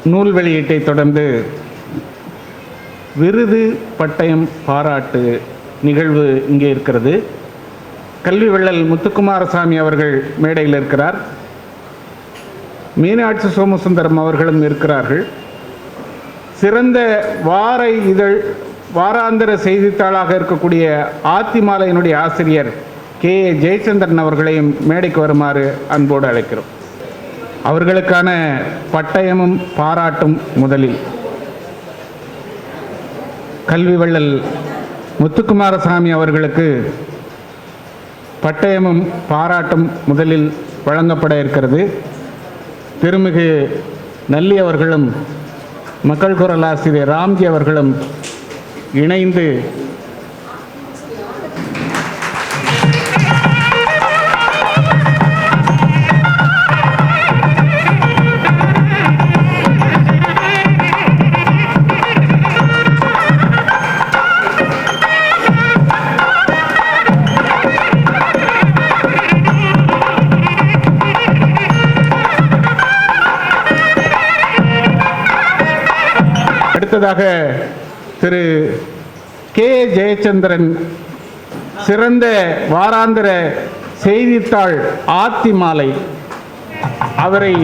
நூல் வெளியீட்டை தொடர்ந்து விருது பட்டயம் பாராட்டு நிகழ்வு இங்கே இருக்கிறது. கல்வி வள்ளல் முத்துக்குமாரசாமி அவர்கள் மேடையில் இருக்கிறார். மீனாட்சி சோமசுந்தரம் அவர்களும் இருக்கிறார்கள். சிறந்த வார இதழ் வாராந்திர செய்தித்தாளாக இருக்கக்கூடிய ஆத்திமாலையினுடைய ஆசிரியர் கே ஜெயச்சந்திரன் அவர்களையும் மேடைக்கு வருமாறு அன்போடு அழைக்கிறோம். அவர்களுக்கான பட்டயமும் பாராட்டும் முதலில் கல்வி வள்ளல் முத்துக்குமாரசாமி அவர்களுக்கு பட்டயமும் பாராட்டும் முதலில் வழங்கப்பட இருக்கிறது. திருமிகு நல்லி அவர்களும் மக்கள் குரல் ஆசிரியர் ராம்ஜி அவர்களும் இணைந்து அடுத்ததாக திரு கே ஜெயச்சந்திரன் சிறந்த வாராந்திர செய்தித்தாள் ஆத்திமாலை அவரை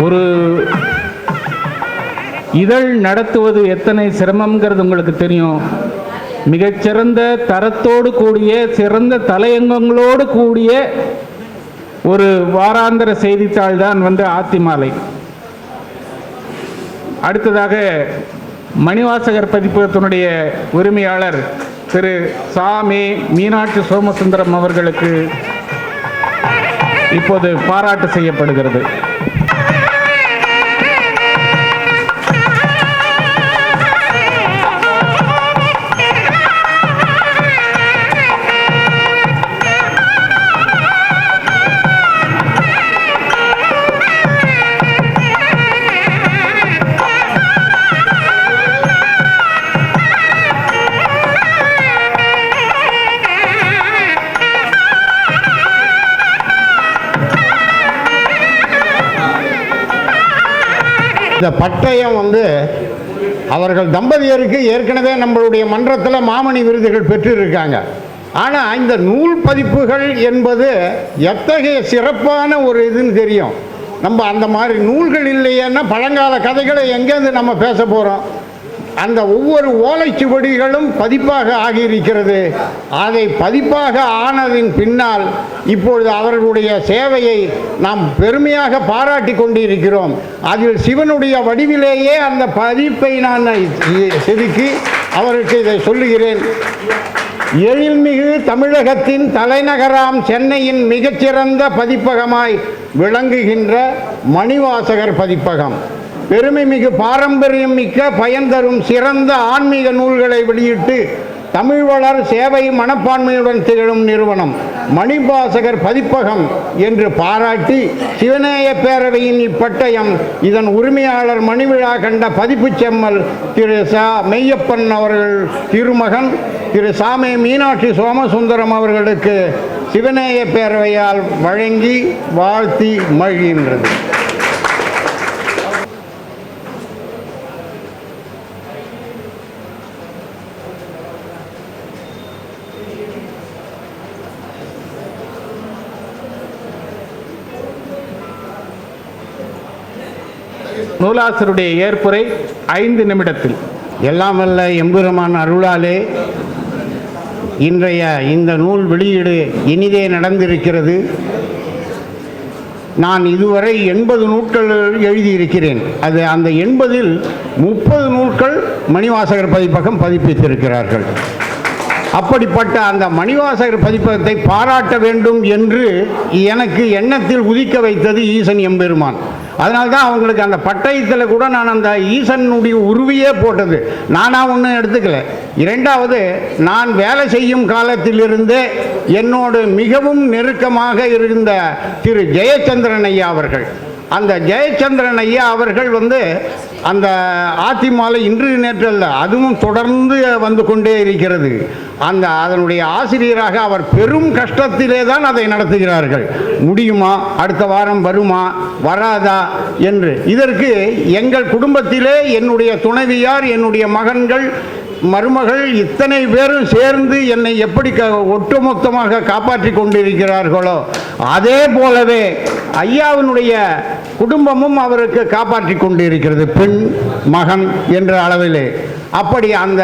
ஒரு இதழ் நடத்துவது எத்தனை சிரமங்கிறது உங்களுக்கு தெரியும். மிகச்சிறந்த தரத்தோடு கூடிய சிறந்த தலையங்கங்களோடு கூடிய ஒரு வாராந்திர செய்தித்தாள் தான் ஆத்திமாலை. அடுத்ததாக மணிவாசகர் பதிப்பகத்தினுடைய உரிமையாளர் திரு சாமி மீனாட்சி சோமசுந்தரம் அவர்களுக்கு இப்போது பாராட்டு செய்யப்படுகிறது. இந்த பட்டயம் அவர்கள் தம்பதியருக்கு ஏற்கனவே நம்மளுடைய மன்றத்தில் மாமணி விருதுகள் பெற்றிருக்காங்க. ஆனால் இந்த நூல் பதிப்புகள் என்பது எத்தகைய சிறப்பான ஒரு இதுன்னு தெரியும். நம்ம அந்த மாதிரி நூல்கள் இல்லையேன்னா பழங்கால கதைகளை எங்கேருந்து நம்ம பேச போகிறோம்? அந்த ஒவ்வொரு ஓலைச்சுவடிகளும் பதிப்பாக ஆகியிருக்கிறது. அதை பதிப்பாக ஆனதின் பின்னால் இப்பொழுது அவர்களுடைய சேவையை நாம் பெருமையாக பாராட்டி கொண்டிருக்கிறோம். அதில் சிவனுடைய வடிவிலேயே அந்த பதிப்பை நான் செதுக்கி அவருக்கு இதை சொல்லுகிறேன். எழில்மிகு தமிழகத்தின் தலைநகராம் சென்னையின் மிகச்சிறந்த பதிப்பகமாய் விளங்குகின்ற மணிவாசகர் பதிப்பகம் பெருமைமிகு பாரம்பரியம் மிக்க பயன் தரும் சிறந்த ஆன்மீக நூல்களை வெளியிட்டு தமிழ் வளர் சேவை மனப்பான்மையுடன் திகழும் நிறுவனம் மணிவாசகர் பதிப்பகம் என்று பாராட்டி சிவநேய பேரவையின் இப்பட்டயம் இதன் உரிமையாளர் மணிவிழா கண்ட பதிப்பு செம்மல் திரு ச மெய்யப்பன் அவர்கள் திருமகன் திரு சாமி மீனாட்சி சோமசுந்தரம் அவர்களுக்கு சிவநேய பேரவையால் வழங்கி வாழ்த்தி மகிழ்கின்றது. நூலாசிரியருடைய ஏற்புரை 5 நிமிடத்தில். எல்லாம் வல்ல எம்பெருமான் அருளாலே இன்றைய இந்த நூல் வெளியீடு இனிதே நடந்திருக்கிறது. நான் இதுவரை 80 நூல்கள் எழுதியிருக்கிறேன். அந்த 80இல் 30 நூல்கள் மணிவாசகர் பதிப்பகம் பதிப்பித்திருக்கிறார்கள். அப்படிப்பட்ட அந்த மணிவாசகர் பதிப்பகத்தை பாராட்ட வேண்டும் என்று எனக்கு எண்ணத்தில் உதிக்க வைத்தது ஈசன் எம்பெருமான். அதனால்தான் அவங்களுக்கு அந்த பட்டயத்தில் கூட நான் அந்த ஈசனுடைய உருவியே போட்டது. நானாக ஒன்றும் எடுத்துக்கல. இரண்டாவது, நான் வேலை செய்யும் காலத்திலிருந்தே என்னோடு மிகவும் நெருக்கமாக இருந்த திரு ஜெயச்சந்திரன் ஐயா அவர்கள், அந்த ஜெயச்சந்திரன் ஐயா அவர்கள் அந்த ஆத்திமாலை இன்று நேற்றல்ல, அதுவும் தொடர்ந்து வந்து கொண்டே இருக்கிறது. அதனுடைய ஆசிரியராக அவர் பெரும் கஷ்டத்திலே தான் அதை நடத்துகிறார்கள். முடியுமா, அடுத்த வாரம் வருமா, வராதா என்று. இதற்கு எங்கள் குடும்பத்திலே என்னுடைய துணைவியார், என்னுடைய மகன்கள், மருமகள் இத்தனை பேரும் சேர்ந்து என்னை எப்படி ஒட்டுமொத்தமாக காப்பாற்றி கொண்டிருக்கிறார்களோ அதே போலவே ஐயாவினுடைய குடும்பமும் அவருக்கு காப்பாற்றி கொண்டிருக்கிறது, பெண் மகன் என்ற அளவிலே. அப்படி அந்த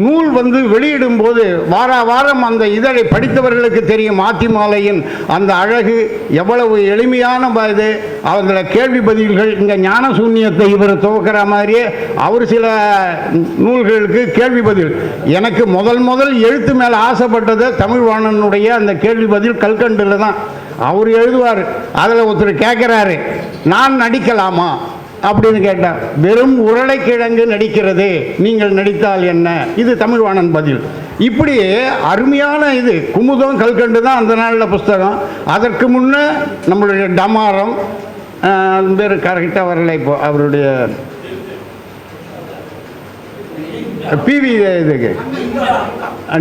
நூல் வெளியிடும் போது வாரம் அந்த இதழை படித்தவர்களுக்கு தெரியும் ஆத்திமாலையின் அந்த அழகு எவ்வளவு எளிமையான இது. அவங்கள கேள்வி பதில்கள், இங்கே ஞான சூன்யத்தை இவர் துவக்கிற மாதிரியே அவர் சில நூல்களுக்கு கேள்வி பதில். எனக்கு முதல் எழுத்து மேலே ஆசைப்பட்டது தமிழ்வாணனுடைய அந்த கேள்வி பதில் கல்கண்டில் தான். அவர் எழுதுவார், அதில் ஒருத்தர் கேட்குறாரு, நான் நடிக்கலாமா அப்படின்னு கேட்டார். வெறும் உருளைக்கிழங்கு நடிக்கிறது, நீங்கள் நடித்தால் என்ன? இது தமிழ்வாணன் பதில். இப்படி அருமையான இது குமுதம் கல்கண்டு தான் அந்த நாளில் புஸ்தகம். அதற்கு முன்னே நம்மளுடைய டமாரம் பேர் கரெக்டாக வரல, இப்போ அவருடைய பிவி இதுக்கு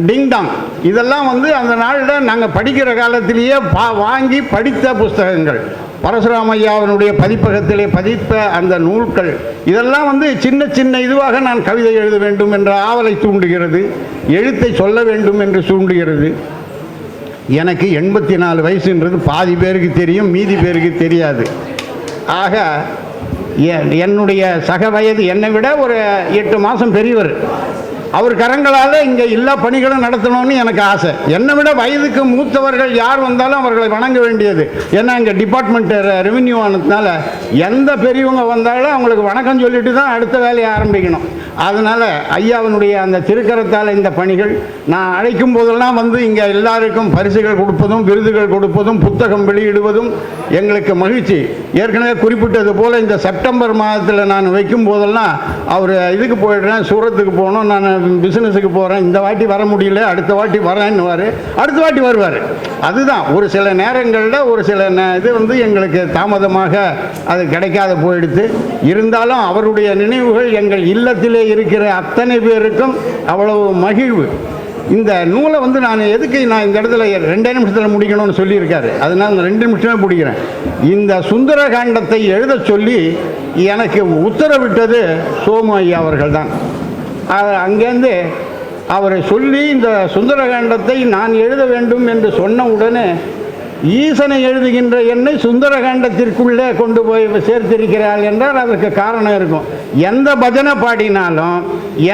டிங்டாங், இதெல்லாம் அந்த நாளில் நாங்கள் படிக்கிற காலத்திலேயே வாங்கி படித்த புஸ்தகங்கள். பரசுராம ஐயாவினுடைய பதிப்பகத்திலே பதித்த அந்த நூல்கள் இதெல்லாம் சின்ன இதுவாக நான் கவிதை எழுத வேண்டும் என்ற ஆவலை தூண்டுகிறது, எழுத்தை சொல்ல வேண்டும் என்று தூண்டுகிறது. எனக்கு 84 வயசுன்றது பாதி பேருக்கு தெரியும், மீதி பேருக்கு தெரியாது. ஆக என்னுடைய சக வயது என்னை விட ஒரு 8 மாதம் பெரியவர். அவர் கரங்களால் இங்கே எல்லா பணிகளும் நடத்தணும்னு எனக்கு ஆசை. என்னை விட வயதுக்கு மூத்தவர்கள் யார் வந்தாலும் அவர்களை வணங்க வேண்டியது. ஏன்னா இங்கே டிபார்ட்மெண்ட் ரெவென்யூ ஆனதுனால எந்த பெரியவங்க வந்தாலும் அவங்களுக்கு வணக்கம் சொல்லிட்டு தான் அடுத்த வேலையை ஆரம்பிக்கணும். அதனால் ஐயாவினுடைய அந்த திருக்கரத்தால் இந்த பணிகள் நான் அழைக்கும் போதெல்லாம் இங்கே எல்லாருக்கும் பரிசுகள் கொடுப்பதும் விருதுகள் கொடுப்பதும் புத்தகம் வெளியிடுவதும் எங்களுக்கு மகிழ்ச்சி. ஏற்கனவே குறிப்பிட்டது போல் இந்த செப்டம்பர் மாதத்தில் நான் வைக்கும் போதெல்லாம் அவர் இதுக்கு போயிடுறேன், சூரத்துக்கு போகணும், நான் பிஸ்னஸுக்கு போகிறேன், இந்த வாட்டி வர முடியல, அடுத்த வாட்டி வரேன்னுவார், அடுத்த வாட்டி வருவார். அதுதான் ஒரு சில நேரங்களில் ஒரு சில இது எங்களுக்கு தாமதமாக அது கிடைக்காத போயிடுது. இருந்தாலும் அவருடைய நினைவுகள் எங்கள் இல்லத்திலே இருக்கிற அத்தனை பேருக்கும் அவ்வளவு மகிழ்வு. இந்த நூலை நான் எதுக்கு நான் இந்த இடத்துல 2 நிமிஷத்தில் முடிக்கணும்னு சொல்லியிருக்காரு, அதனால் நான் 2 நிமிஷமே முடிக்கிறேன். இந்த சுந்தரகாண்டத்தை எழுத சொல்லி எனக்கு உத்தரவிட்டது சோமு ஐயா அவர்கள் தான். அங்கேருந்து அவரை சொல்லி இந்த சுந்தரகாண்டத்தை நான் எழுத வேண்டும் என்று சொன்ன உடனே ஈசனை எழுதுகின்ற என்னை சுந்தரகாண்டத்திற்குள்ளே கொண்டு போய் சேர்த்திருக்கிறாள் என்றால் அதற்கு காரணம் இருக்கும். எந்த பஜனை பாடினாலும்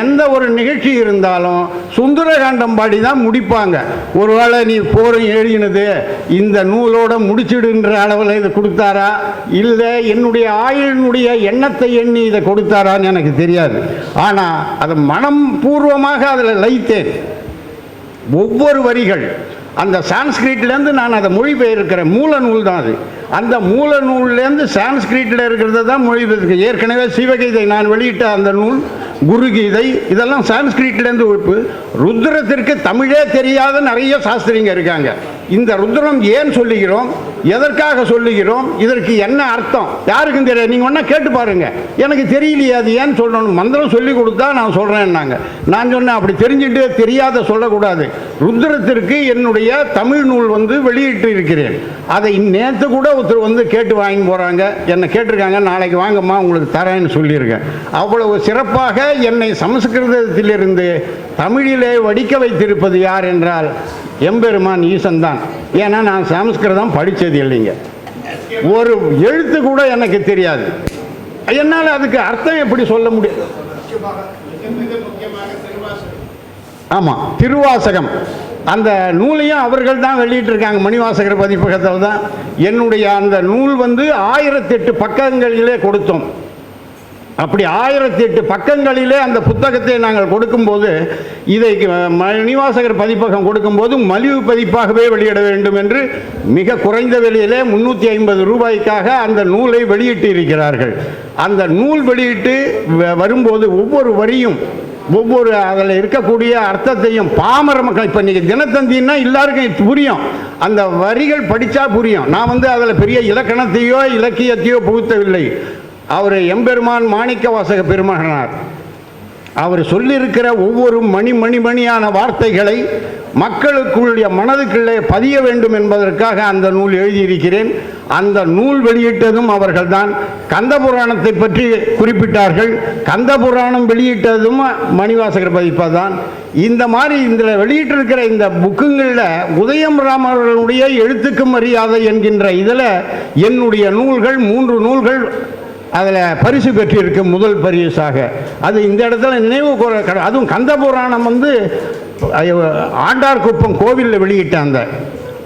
எந்த ஒரு நிகழ்ச்சி இருந்தாலும் சுந்தரகாண்டம் பாடி தான் முடிப்பாங்க. ஒருவேளை நீ போர் எழுதினது இந்த நூலோட முடிச்சிடுன்ற அளவில் இதை கொடுத்தாரா, இல்லை என்னுடைய ஆயுளினுடைய எண்ணத்தை எண்ணி இதை கொடுத்தாரான்னு எனக்கு தெரியாது. ஆனால் அதை மனம் பூர்வமாக அதில் லயித்தேன். ஒவ்வொரு வரிகள் அந்த சான்ஸ்கிரிட்லேருந்து நான் அதை மொழிபெயர்க்கிற மூல நூல் தான் அது. அந்த மூல நூல்லேருந்து சான்ஸ்கிரிட்டில் இருக்கிறத தான் மொழிபெயர்க்க. ஏற்கனவே சிவகீதை நான் வெளியிட்ட அந்த நூல், குருகீதை, இதெல்லாம் சான்ஸ்கிரிட்லேருந்து உழைப்பு. ருத்ரத்திற்கு தமிழே தெரியாத நிறைய சாஸ்திரிங்க இருக்காங்க. இந்த ருத்ரம் ஏன் சொல்லுகிறோம், எதற்காக சொல்லுகிறோம், இதற்கு என்ன அர்த்தம் யாருக்கும் தெரியாது. நீங்கள் ஒன்றா கேட்டு பாருங்கள், எனக்கு தெரியலையே அது ஏன் சொல்லணும், மந்திரம் சொல்லி கொடுத்தா நான் சொல்கிறேன்னாங்க. நான் சொன்னேன் அப்படி தெரிஞ்சுட்டு தெரியாத சொல்லக்கூடாது. ருத்ரத்திற்கு என்னுடைய தமிழ் நூல் வெளியிட்டு இருக்கிறேன். அதை நேற்று கூட ஒருத்தர் கேட்டு வாங்கி போகிறாங்க, என்னை கேட்டிருக்காங்க, நாளைக்கு வாங்கம்மா உங்களுக்கு தரேன்னு சொல்லியிருக்கேன். அவ்வளவு சிறப்பாக என்னை சமஸ்கிருதத்திலிருந்து தமிழிலே வடிக்க வைத்திருப்பது யார் என்றால் எம்பெருமான் ஈசன் தான். ஏன்னா நான் சமஸ்கிருதம் படித்தது இல்லைங்க, ஒரு எழுத்து கூட எனக்கு தெரியாது. என்னால் அதுக்கு அர்த்தம் எப்படி சொல்ல முடியும்? ஆமாம், திருவாசகம் அந்த நூலையும் அவர்கள் தான் வெளியிட்டிருக்காங்க, மணிவாசகர் பதிப்பகத்தில் தான். என்னுடைய அந்த நூல் 1008 பக்கங்களிலே கொடுத்தோம். அப்படி 1008 பக்கங்களிலே அந்த புத்தகத்தை நாங்கள் கொடுக்கும்போது, இதை மணிவாசகர் பதிப்பகம் கொடுக்கும்போது மலிவு பதிப்பாகவே வெளியிட வேண்டும் என்று மிக குறைந்த விலையிலே 350 ரூபாய்க்காக அந்த நூலை வெளியிட்டு இருக்கிறார்கள். அந்த நூல் வெளியிட்டு வரும்போது ஒவ்வொரு வரியும் ஒவ்வொரு அதில் இருக்கக்கூடிய அர்த்தத்தையும் பாமர மக்கள், இப்போ இன்றைக்கி தினத்தந்தின்னா எல்லாருக்கும் புரியும், அந்த வரிகள் படித்தா புரியும். நான் அதில் பெரிய இலக்கணத்தையோ இலக்கியத்தையோ புகுத்தவில்லை. அவர் எம்பெருமான் மாணிக்கவாசக பெருமகனார். அவர் சொல்லியிருக்கிற ஒவ்வொரு மணியான வார்த்தைகளை மக்களுக்குள்ள மனதுக்குள்ளே பதிய வேண்டும் என்பதற்காக அந்த நூல் எழுதியிருக்கிறேன். அந்த நூல் வெளியிட்டதும் அவர்கள்தான். கந்த புராணத்தை பற்றி குறிப்பிட்டார்கள். கந்த புராணம் வெளியிட்டதும் மணிவாசகர் பதிப்பாக தான். இந்த மாதிரி இதில் வெளியிட்டிருக்கிற இந்த புக்குங்களில் உதயம் ராமர்களுடைய எழுத்துக்கு மரியாதை என்கின்ற இதில் என்னுடைய நூல்கள் 3 நூல்கள் அதில் பரிசு பெற்றிருக்கு, முதல் பரிசாக. அது இந்த இடத்துல நினைவு கூற, அதுவும் கந்த புராணம் ஆண்டார்குப்பம் கோவிலில் வெளியிட்ட அந்த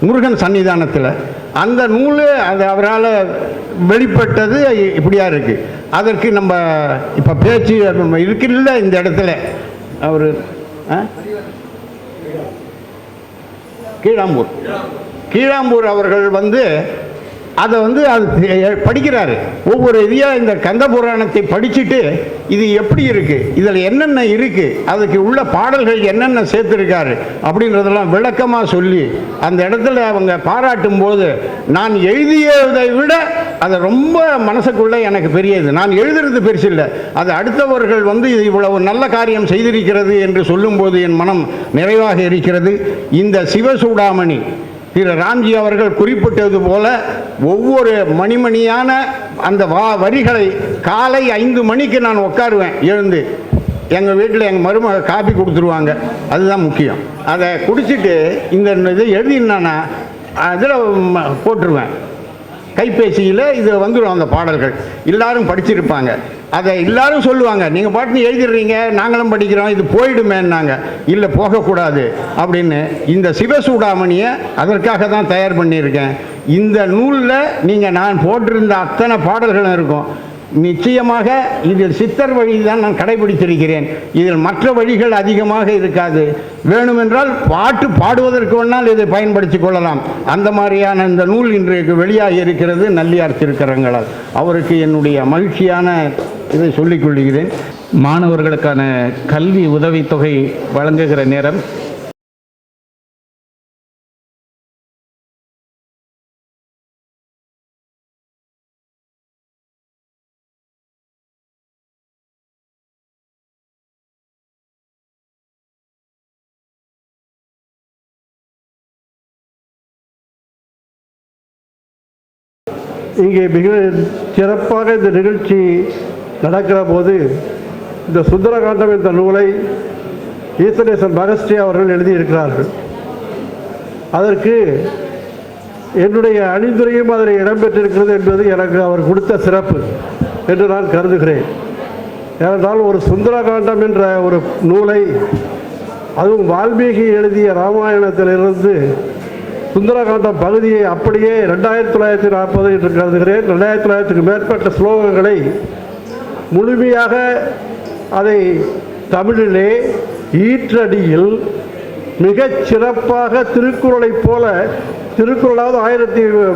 முருகன் சன்னிதானத்தில் அந்த நூல் அது அவரால் வெளிப்பட்டது இப்படியா இருக்குது. அதற்கு நம்ம இப்போ பேச்சு இருக்குல்ல இந்த இடத்துல. அவர் கீழாம்பூர் அவர்கள் அதை அது படிக்கிறாரு. ஒவ்வொரு இதையாக இந்த கந்த புராணத்தை படிச்சுட்டு இது எப்படி இருக்குது, இதில் என்னென்ன இருக்குது, அதுக்கு உள்ள பாடல்கள் என்னென்ன சேர்த்துருக்காரு அப்படின்றதெல்லாம் விளக்கமாக சொல்லி அந்த இடத்துல அவங்க பாராட்டும் போது, நான் எழுதியதை விட அதை ரொம்ப மனசுக்குள்ளே எனக்கு பெரியது. நான் எழுதுறது பெருசு இல்லை, அது அடுத்தவர்கள் இது இவ்வளவு நல்ல காரியம் செய்திருக்கிறது என்று சொல்லும்போது என் மனம் நிறைவாக இருக்கிறது. இந்த சிவசூடாமணி திரு ராம்ஜி அவர்கள் குறிப்பிட்டது போல ஒவ்வொரு மணியான அந்த வரிகளை காலை 5 மணிக்கு நான் உட்காருவேன் எழுந்து. எங்கள் வீட்டில் எங்கள் மருமக காப்பி கொடுத்துருவாங்க, அதுதான் முக்கியம். அதை குடிச்சிட்டு இந்த இதை எழுதினானா அதில் போட்டுருவேன். கைபேசியில் இது வந்துடும் அந்த பாடல்கள். எல்லாரும் படிச்சிருப்பாங்க. அதை எல்லாரும் சொல்லுவாங்க, நீங்கள் பாட்டுன்னு எழுதிடுறீங்க, நாங்களும் படிக்கிறோம், இது போயிடுமேன்னாங்க. இல்லை, போகக்கூடாது அப்படின்னு இந்த சிவசூடாமணியை அதற்காக தான் தயார் பண்ணியிருக்கேன். இந்த நூலில் நீங்கள் நான் போட்டிருந்த அத்தனை பாடல்களும் இருக்கும். நிச்சயமாக இதில் சித்தர் வழி தான் நான் கடைபிடித்திருக்கிறேன். இதில் மற்ற வழிகள் அதிகமாக இருக்காது. வேணுமென்றால் பாட்டு பாடுவதற்கு வேணால் இதை பயன்படுத்தி கொள்ளலாம். அந்த மாதிரியான இந்த நூல் இன்றைக்கு வெளியாகி இருக்கிறது நல்லியார் திருக்கரங்களால். அவருக்கு என்னுடைய மகிழ்ச்சியான இதை சொல்லிக் கொள்கிறேன். மாணவர்களுக்கான கல்வி உதவித்தொகை வழங்குகிற நேரம். இங்கே மிக சிறப்பாக இந்த நிகழ்ச்சி நடக்கிற போது இந்த சுந்தரகாண்டம் என்ற நூலை ஈசனேசன் மகஸ்ரீ அவர்கள் எழுதியிருக்கிறார்கள். அதற்கு என்னுடைய அணிந்துரையும் அதில் இடம்பெற்றிருக்கிறது என்பது எனக்கு அவர் கொடுத்த சிறப்பு என்று நான் கருதுகிறேன். ஏனென்றால் ஒரு சுந்தரகாண்டம் என்ற ஒரு நூலை, அதுவும் வால்மீகி எழுதிய ராமாயணத்திலிருந்து சுந்தரகாண்டம் பகுதியை அப்படியே 2940 என்று கருதுகிறேன். 2900க்கு மேற்பட்ட ஸ்லோகங்களை முழுமையாக அதை தமிழிலே ஈற்றடியில் மிகச் சிறப்பாக திருக்குறளைப் போல, திருக்குறளாவது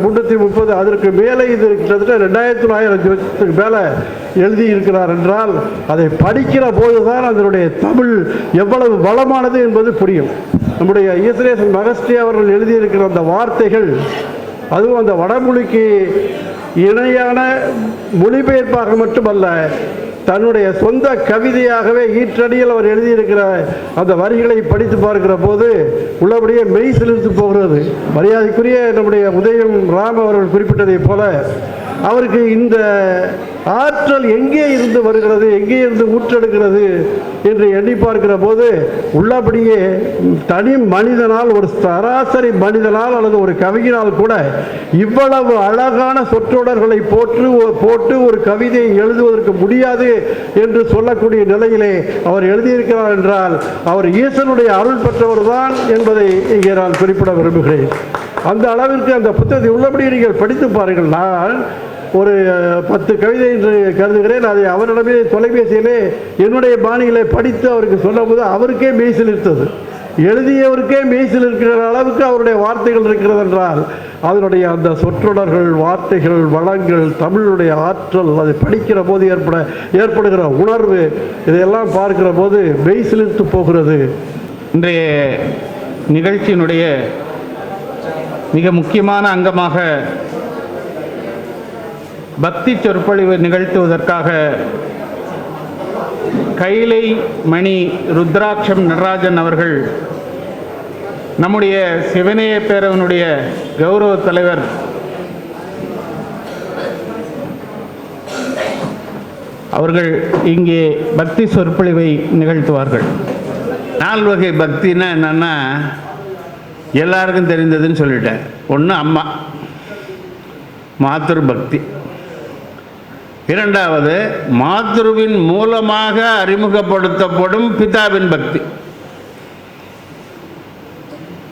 1330, அதற்கு மேலே இது கிட்டத்தட்ட 2900 மேலே எழுதியிருக்கிறார் என்றால் அதை படிக்கிற போது தான் அதனுடைய தமிழ் எவ்வளவு வளமானது என்பது புரியும். நம்முடைய ஈசனேசன் மகஸ்ரீ அவர்கள் எழுதியிருக்கிற அந்த வார்த்தைகள், அதுவும் அந்த வடமொழிக்கு இணையான மொழிபெயர்ப்பாக மட்டுமல்ல, தன்னுடைய சொந்த கவிதையாகவே ஈற்றடியில் அவர் எழுதியிருக்கிற அந்த வரிகளை படித்து பார்க்கிற போது உள்ளபடியே மெய் சிலிர்த்து போகிறது. மரியாதைக்குரிய நம்முடைய உதயம் ராம் அவர்கள் குறிப்பிட்டதைப் போல அவருக்கு இந்த ஆற்றல் எங்கே இருந்து வருகிறது, எங்கே இருந்து ஊற்றெடுக்கிறது என்று எண்ணி பார்க்கிற போது உள்ளபடியே தனி மனிதனால், ஒரு சராசரி மனிதனால் அல்லது ஒரு கவிஞனால் கூட இவ்வளவு அழகான சொற்றொடர்களை போட்டு ஒரு கவிதையை எழுதுவதற்கு முடியாது என்று சொல்லக்கூடிய நிலையிலே அவர் எழுதியிருக்கிறார் என்றால் அவர் ஈசனுடைய அருள் பெற்றவர் தான் என்பதை இங்கே நான் குறிப்பிட விரும்புகிறேன். அந்த அளவிற்கு அந்த புத்தகத்தை உள்ளபடி நீங்கள் படித்து பாருங்கள். நான் ஒரு 10 கவிதை என்று கருதுகிறேன். அதை அவரிடமே தொலைபேசியிலே என்னுடைய பாணிகளை படித்து அவருக்கு சொன்னபோது அவருக்கே மெய்சில் இருந்தது. எழுதியவருக்கே மெய்சில் இருக்கிற அளவுக்கு அவருடைய வார்த்தைகள் இருக்கிறது என்றால் அதனுடைய அந்த சொற்றொடர்கள், வார்த்தைகள், வளங்கள், தமிழுடைய ஆற்றல், அதை படிக்கிற போது ஏற்படுகிற உணர்வு, இதையெல்லாம் பார்க்கிற போது மெய்சிலிர்த்து போகிறது. இன்றைய நிகழ்ச்சியினுடைய மிக முக்கியமான அங்கமாக பக்தி சொற்பொழிவு நிகழ்த்துவதற்காக கைலை மணி ருத்ராட்சம் நடராஜன் அவர்கள், நம்முடைய சிவநேய பேரவனுடைய கௌரவ தலைவர், அவர்கள் இங்கே பக்தி சொற்பொழிவை நிகழ்த்துவார்கள். 4 வகை பக்தின்னா என்னென்னா எல்லாருக்கும் தெரிந்ததுன்னு சொல்லிட்டேன். ஒன்று அம்மா, மாத்ரு பக்தி. இரண்டாவது மாத்ருவின் மூலமாக அறிமுகப்படுத்தப்படும் பிதாவின் பக்தி.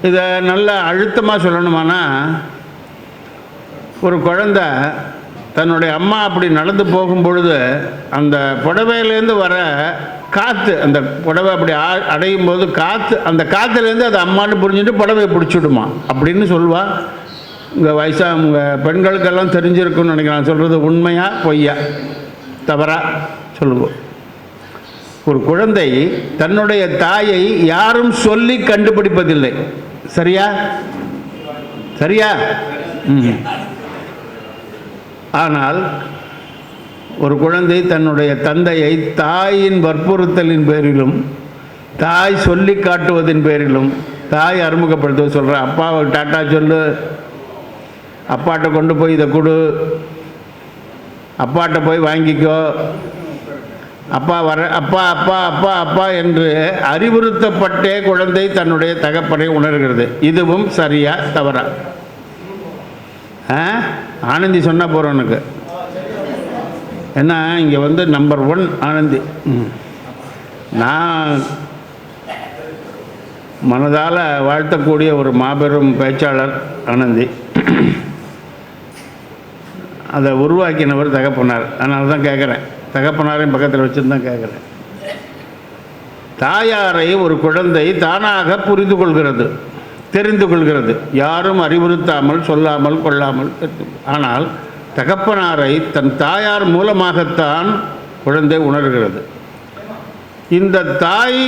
இதை நல்ல அழுத்தமாக சொல்லணுமானா, ஒரு குழந்தை தன்னுடைய அம்மா அப்படி நடந்து போகும் பொழுது அந்த புடவையிலேருந்து வர காற்று, அந்த புடவை அப்படி அடையும் போது காற்று, அந்த காற்றுலேருந்து அது அம்மானு புரிஞ்சுட்டு புடவையை பிடிச்சிடுமா அப்படின்னு சொல்லுவாள். உங்கள் வயசாக உங்கள் பெண்களுக்கெல்லாம் தெரிஞ்சிருக்குன்னு நினைக்கிறேன். சொல்கிறது உண்மையா பொய்யா தவறா சொல்லுவோம். ஒரு குழந்தை தன்னுடைய தாயை யாரும் சொல்லி கண்டுபிடிப்பதில்லை. சரியா? சரியா? ஆனால் ஒரு குழந்தை தன்னுடைய தந்தையை தாயின் வற்புறுத்தலின் பேரிலும், தாய் சொல்லி காட்டுவதின் பேரிலும், தாய் அறிமுகப்படுத்த சொல்கிற அப்பாவை டாட்டா சொல்லு, அப்பாட்ட கொண்டு போய் இதை கொடு, அப்பாட்ட போய் வாங்கிக்கோ, அப்பா வர அப்பா அப்பா அப்பா அப்பா என்று அறிவுறுத்தப்பட்டே குழந்தை தன்னுடைய தகப்பனை உணர்கிறது. இதுவும் சரியா தவறா? ஆனந்தி சொன்னால் போகிறவனுக்கு என்ன, இங்கே வந்து நம்பர் 1 ஆனந்தி. நான் மனதால் வாழ்த்தக்கூடிய ஒரு மாபெரும் பேச்சாளர் ஆனந்தி. அதை உருவாக்கினவர் தகப்பனார். அதனால தான் கேட்குறேன், தகப்பனாரையும் பக்கத்தில் வச்சுன்னு தான் கேட்குறேன். தாயாரை ஒரு குழந்தை தானாக புரிந்து கொள்கிறது, தெரிந்து கொள்கிறது, யாரும் அறிவுறுத்தாமல், சொல்லாமல், கொள்ளாமல். ஆனால் தகப்பனாரை தன் தாயார் மூலமாகத்தான் குழந்தை உணர்கிறது. இந்த தாய்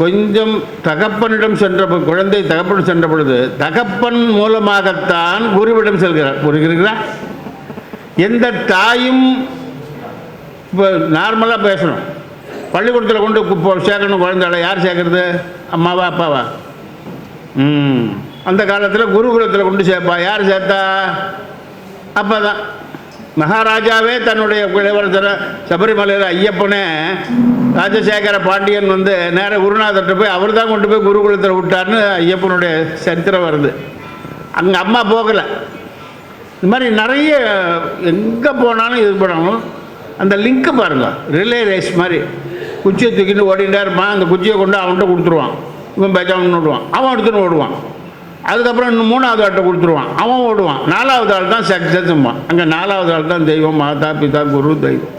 கொஞ்சம் தகப்பனிடம் சென்ற குழந்தை தகப்பன் சென்ற பொழுது தகப்பன் மூலமாகத்தான் குருவிடம் செல்கிறார். புரிகிறீர்களா? எந்த தாயும் இப்போ நார்மலாக பேசணும். பள்ளிக்கூடத்தில் கொண்டு சேர்க்கணும் குழந்தைகளை, யார் சேர்க்கறது? அம்மாவா அப்பாவா? அந்த காலத்தில் குருகுலத்தில் கொண்டு சேர்ப்பா. யார் சேர்த்தா? அப்போ தான் மகாராஜாவே தன்னுடைய இளவரசரை சபரிமலையில் ஐயப்பனே ராஜசேகர பாண்டியன் வந்து நேர குருநாதர்கிட்ட போய் அவர் தான் கொண்டு போய் குருகுலத்தில் விட்டார்னு ஐயப்பனுடைய சரித்திரம் வருது. அங்கே அம்மா போகலை. இந்த மாதிரி நிறைய எங்கே போனாலும் இது பண்ணாலும் அந்த லிங்க்கு பாருங்கள், ரிலே ரேஸ் மாதிரி. குச்சியை தூக்கிட்டு ஓடிட்டே இருப்பான். அந்த குச்சியை கொண்டு அவன்கிட்ட கொடுத்துருவான். இவன் பேச்சாமன்னு ஓடுவான், அவன் எடுத்துன்னு ஓடுவான். அதுக்கப்புறம் இன்னும் 3வது ஆள்கிட்ட கொடுத்துருவான், அவன் ஓடுவான். 4வது ஆள் தான் சக்ஸஸ்ம்பான். அங்கே 4வது ஆள் தான் தெய்வம், மாதா பிதா குரு தெய்வம்.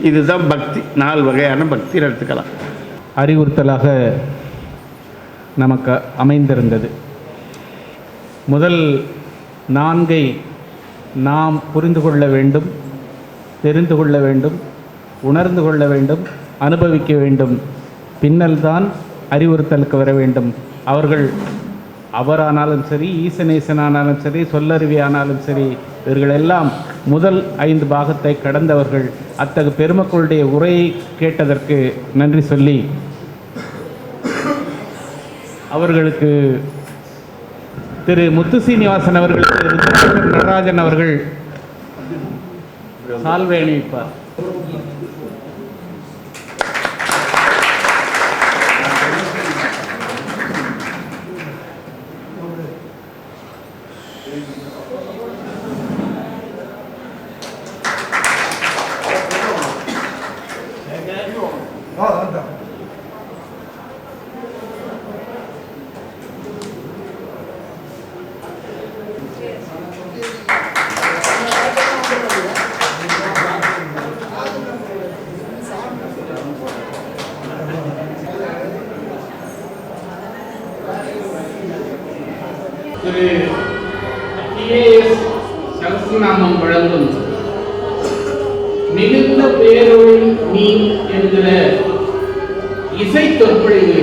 இதுதான் பக்தி. 4 வகையான பக்தி எடுத்துக்கலாம். அறிவுறுத்தலாக நமக்கு அமைந்திருந்தது. முதல் 4ஐ நாம் புரிந்து கொள்ள வேண்டும், தெரிந்து கொள்ள வேண்டும், உணர்ந்து கொள்ள வேண்டும், அனுபவிக்க வேண்டும். பின்னல்தான் அறிவுறுத்தலுக்கு வர வேண்டும். அவரானாலும் சரி, ஈசனேசனானாலும் சரி, சொல்லருவி ஆனாலும் சரி, இவர்களெல்லாம் முதல் 5 பாகத்தை கடந்தவர்கள். அத்தகு பெருமக்களுடைய உரையை கேட்டதற்கு நன்றி சொல்லி அவர்களுக்கு திரு முத்து சீனிவாசன் அவர்களுக்கு ருத்ராட்சம் நடராஜன் அவர்கள் சால்வை அணிவிப்பார். திரு TAS சகஸ்ரநாமம் வழங்கும் மிகுந்த பேரொழி நீ என்கிற இசை சொற்பொழிவு.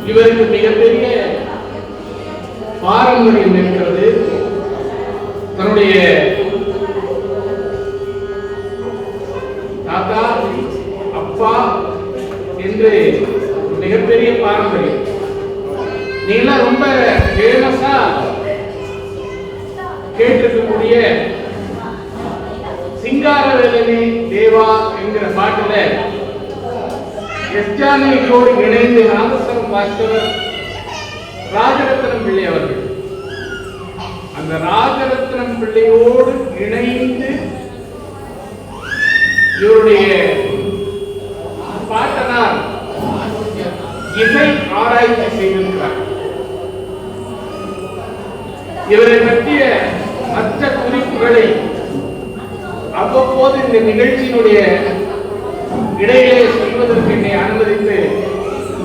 இவருக்கு மிகப்பெரிய பாரம்பரியம் இருக்கிறது. தன்னுடைய தாத்தா அப்பா என்று மிகப்பெரிய பாரம்பரியம். நீங்களாம் ரொம்ப ஃபேமஸா கேட்டிருக்கக்கூடிய சிங்காரவேலனே தேவா என்கிற பாட்டுல எஸ்ஜானகியோடு இணைந்து நாதஸ்வரம் வாசித்தவர் ராஜரத்னம் பிள்ளை அவர்கள். அந்த ராஜரத்னம் பிள்ளையோடு இணைந்து இவருடைய பாட்டனார் இசை ஆராய்ச்சி செய்திருக்கிறார். இவரை பற்றிய மற்ற குறிப்புகளை அவ்வப்போது இந்த நிகழ்ச்சியினுடைய இடையிலே சொல்வதற்கு என்னை அனுமதித்து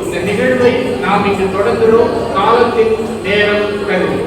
இந்த நிகழ்வை நாம் இங்கு தொடங்குகிறோம். காலத்தின் நேரம் கருதி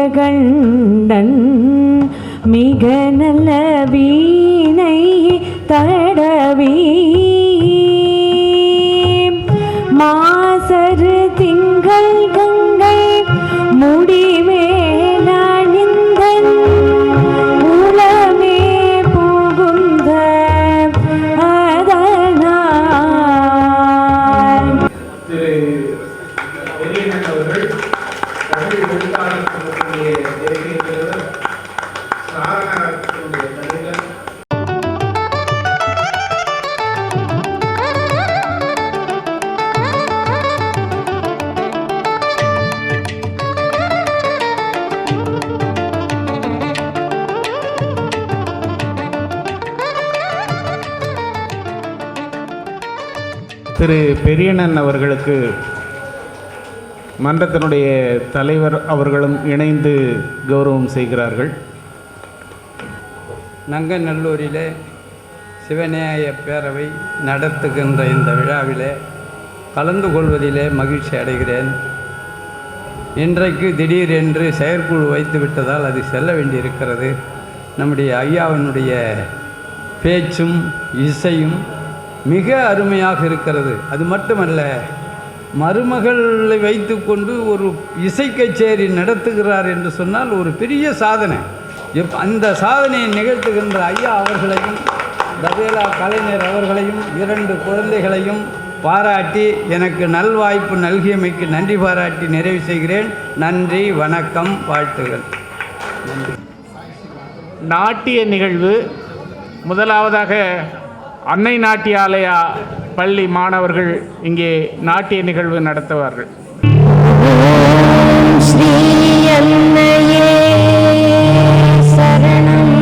விடமுண்டகண்டன் மிக நல்ல வீணை தடவி மாசரு திங்கள் கங்கை முடிமேலணிந்தன் உளமே புகுந்த அதனால் திரு பெரியண்ணன் அவர்கள் தமிழ் எழுத்தாளர் சங்கத்தினுடைய தேசிய தலைவர், சாரணத்தினுடைய தலைவர், திரு பெரியண்ணன் அவர்களுக்கு மன்றத்தினுடைய தலைவர் அவர்களும் இணைந்து கௌரவம் செய்கிறார்கள். நங்கநல்லூரிலே சிவநேய பேரவை நடத்துகின்ற இந்த விழாவிலே கலந்து கொள்வதிலே மகிழ்ச்சி அடைகிறேன். இன்றைக்கு திடீரென்று செயற்குழு வைத்து விட்டதால் அது செல்ல வேண்டியிருக்கிறது. நம்முடைய ஐயாவினுடைய பேச்சும் இசையும் மிக அருமையாக இருக்கிறது. அது மட்டுமல்ல, மருமகளை வைத்து கொண்டு ஒரு இசை கச்சேரி நடத்துகிறார் என்று சொன்னால் ஒரு பெரிய சாதனை. அந்த சாதனையை நிகழ்த்துகின்ற ஐயா அவர்களையும், தபேலா கலைஞர் அவர்களையும், 2 குழந்தைகளையும் பாராட்டி எனக்கு நல்வாய்ப்பு நல்கியமைக்கு நன்றி பாராட்டி நிறைவு செய்கிறேன். நன்றி, வணக்கம், வாழ்த்துகள். நாட்டிய நிகழ்வு முதலாவதாக அன்னை நாட்டியாலயா பள்ளி மாணவர்கள் இங்கே நாட்டிய நிகழ்வு நடத்துவார்கள். ஸ்ரீ அன்னையே சரணம்.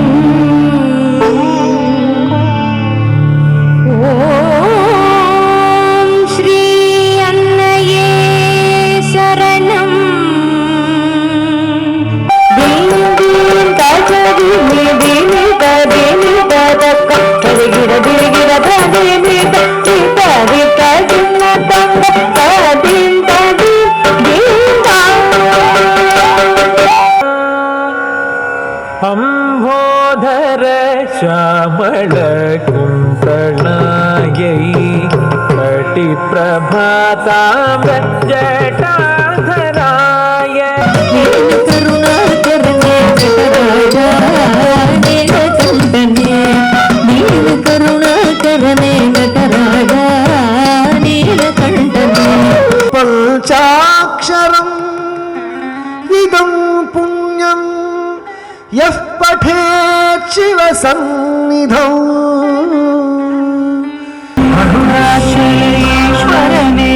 ஓம் ஸ்ரீ அன்னையே சரணம். अंबोधर श्यामल कुंतलायै कटि प्रभाताम्र जटाधराय करुणाकरणे नटराजा नीलकण्ठने करुणाकरणे नटराजा नीलकण्ठने पंचाक्षरम् इदं पुण्यं यः पठेत् शिवसन्निधौ ஈஸ்வரனே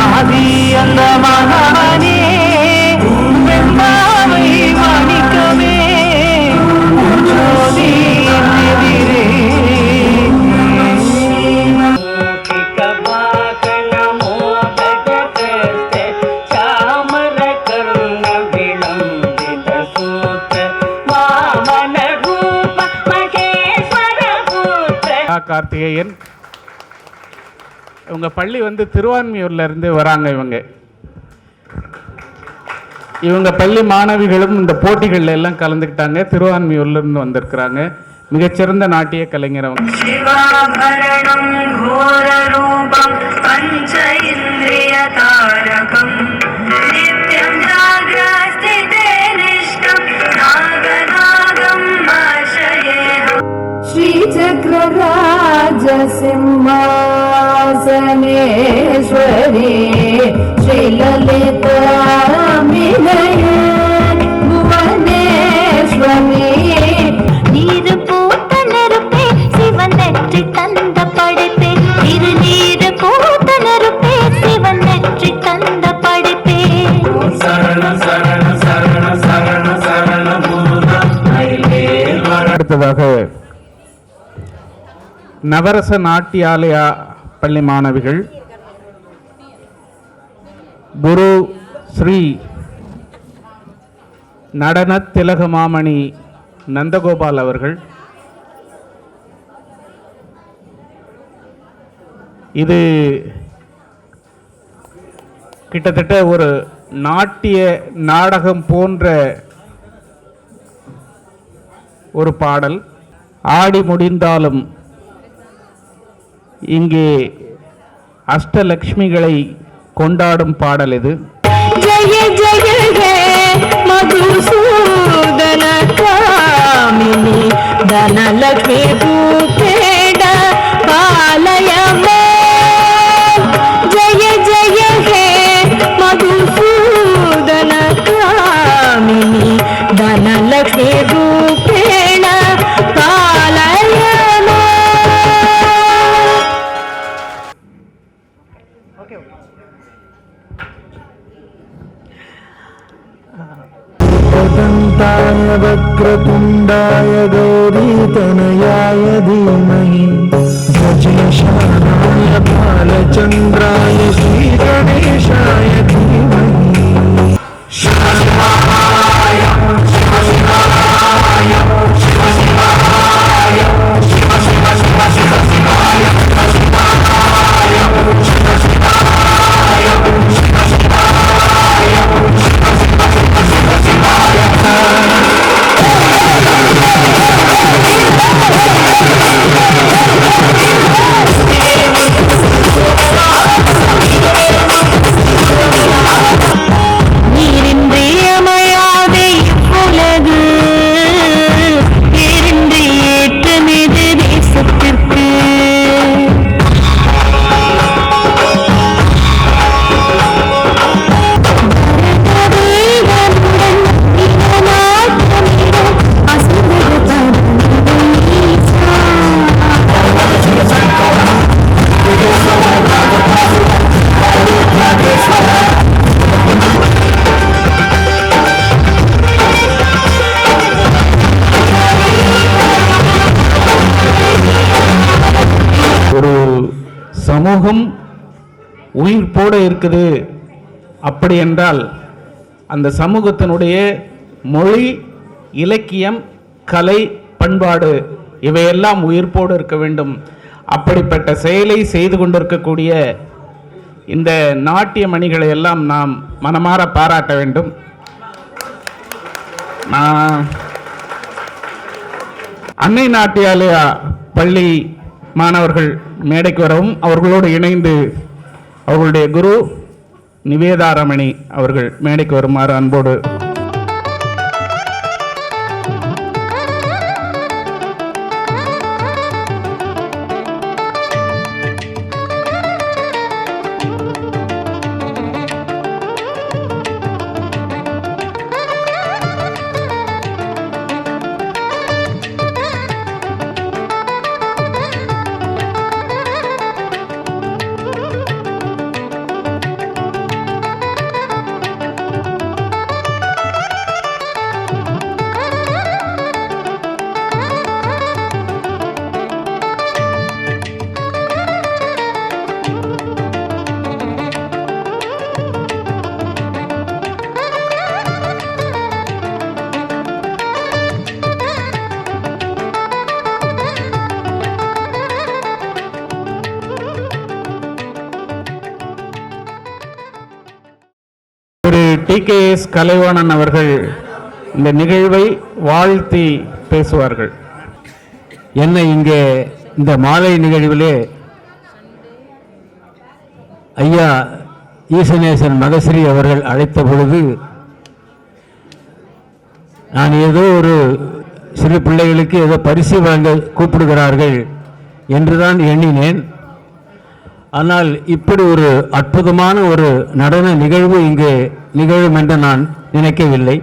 ஆதி அந்த மகானே வெம்பாவை மாணிக்கமே ஜோதி எதிரே கார்த்திகேயன். இவங்க பள்ளி வந்து திருவான்மியூர்ல இருந்து வராங்க. இவங்க பள்ளி மாணவிகளும் இந்த போட்டிகள்ல எல்லாம் கலந்துக்கிட்டாங்க. திருவான்மியூர்ல இருந்து வந்திருக்கிறாங்க. மிகச்சிறந்த நாட்டிய கலைஞர் அவங்க. शिवाभरणं घोररूपं पञ्च इन्द्रियतारकं नित्यं जाग्रस्थिते निष्ठं नागनागं आश्रयेऽहम्. श्रीचक्रराजसिंहासनेश्वरी श्रीललिताम्बिकये भुवनेश्वरी நீரு பூத்த நெருப்பே சிவன் நெற்றி தந்த படைப்பே திருநீரு பூத்த நெருப்பே சிவன் நெற்றி தந்த படைப்பே அடுத்ததாக நவரச நாட்டியாலயா பள்ளி மாணவிகள் குரு ஸ்ரீ நடன திலகமாமணி நந்தகோபால் அவர்கள். இது கிட்டத்தட்ட ஒரு நாட்டிய நாடகம் போன்ற ஒரு பாடல். ஆடி முடிந்தாலும் இங்கே அஷ்டலக்ஷ்மிகளை கொண்டாடும் பாடல் இது. जय जय हे मधुसूदन कामिनी धनलक्ष्मी भूतेड पालयम. जय जय हे मधुसूदन कामिनी धनलक्ष्मी भूतेड पालयम. दन्ताय वक्रतुण्डाय गौरीतनयाय धीमहि गजेशानाय बालचन्द्राय श्रीगणेशाय धीमहि. சமூகம் உயிர்ப்போடு இருக்குது. அப்படி என்றால் அந்த சமூகத்தினுடைய மொழி, இலக்கியம், கலை, பண்பாடு இவையெல்லாம் உயிர்ப்போடு இருக்க வேண்டும். அப்படிப்பட்ட செயலை செய்து கொண்டிருக்கக்கூடிய இந்த நாட்டிய மணிகளை எல்லாம் நாம் மனமாற பாராட்ட வேண்டும். அன்னை நாட்டியாலய பள்ளி மாணவர்கள் மேடைக்கு வரவும், அவர்களோடு இணைந்து அவர்களுடைய குரு நிவேதாரமணி அவர்கள் மேடைக்கு வருமாறு அன்போடு. டிகேஎஸ் கலைவாணன் அவர்கள் இந்த நிகழ்வை வாழ்த்தி பேசுவார்கள். என்னை இங்கே இந்த மாலை நிகழ்விலே ஐயா ஈசனேசன் மகஸ்ரீ அவர்கள் அழைத்த பொழுது நான் ஏதோ ஒரு சிறு பிள்ளைகளுக்கு ஏதோ பரிசு வழங்க கூப்பிடுகிறார்கள் என்றுதான் எண்ணினேன். ஆனால் இப்படி ஒரு அற்புதமான ஒரு நடன நிகழ்வு இங்கு நிகழும் என்று நான் நினைக்கவில்லை.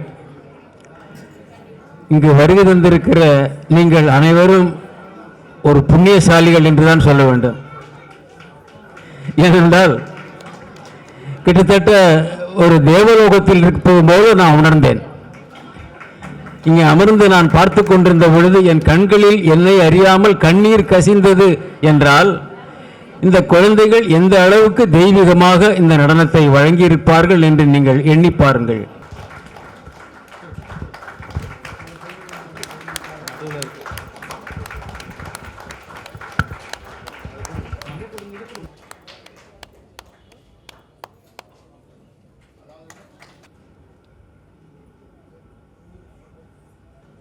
இங்கு வருகை தந்திருக்கிற நீங்கள் அனைவரும் ஒரு புண்ணியசாலிகள் என்றுதான் சொல்ல வேண்டும். ஏனென்றால் கிட்டத்தட்ட ஒரு தேவலோகத்தில் இருக்கும்போது நான் உணர்ந்தேன். இங்கே அமர்ந்து நான் பார்த்து கொண்டிருந்த பொழுது என் கண்களில் என்னை அறியாமல் கண்ணீர் கசிந்தது என்றால் இந்த குழந்தைகள் எந்த அளவுக்கு தெய்வீகமாக இந்த நடனத்தை வழங்கியிருப்பார்கள் என்று நீங்கள் எண்ணி பாருங்கள்.